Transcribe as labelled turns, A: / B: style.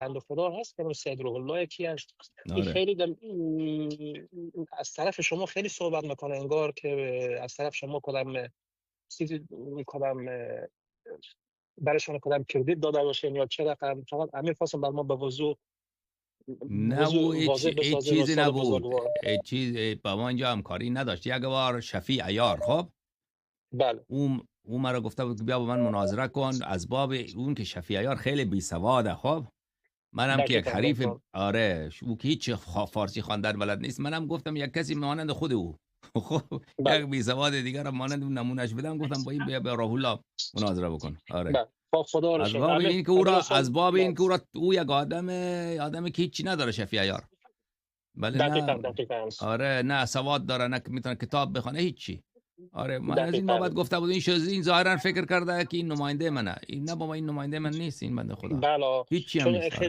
A: بنده خدا هست که سید روح الله یکی از این
B: آره
A: خیلی از طرف شما خیلی صحبت میکنه انگار که از طرف شما کدام چیزی کدام برایشان کدام کردیت داده باشین یا چه رقم. فقط همین خواستم بر ما به وضوح
B: نه او
A: واضح
B: هیچ
A: بسازین
B: چیزی
A: استاد
B: نبود،
A: بزرگوار.
B: هیچ چیز با ما اینجا همکاری نداشت. یک بار شفیع عیار خب
A: بله
B: او مرا گفته بود که بیا با من مناظره کن، از باب اون که شفیع عیار خیلی بی سواده. خب منم که یک
A: دقیقاً
B: حریف،
A: دقیقاً
B: آره او که هیچ فارسی خواندن بلد نیست، منم گفتم یک کسی مانند خود او خب یک
A: بله
B: بی سواد دیگر هم مانند اون نمونهش بدم، گفتم با این بیا به راهول الله مناظره بکن. آره
A: بله خب خدا رو
B: از
A: شکر
B: باب
A: همین
B: این که او
A: همین
B: را،
A: استاد.
B: از باب این
A: بله
B: که او یک آدمی که هیچی نداره شفیع عیار. بله
A: دقیقاً
B: نه،
A: دقیقاً
B: آره نه سواد داره، نه میتونه کتاب بخونه، هیچی. آره من از این
A: دقیقاً
B: بابت گفته بود این ظاهرا فکر کرده که این نماینده منه، این نه بابا این نماینده من نیست، این بنده خدا
A: بله
B: هیچی هم
A: چون
B: نیست. آره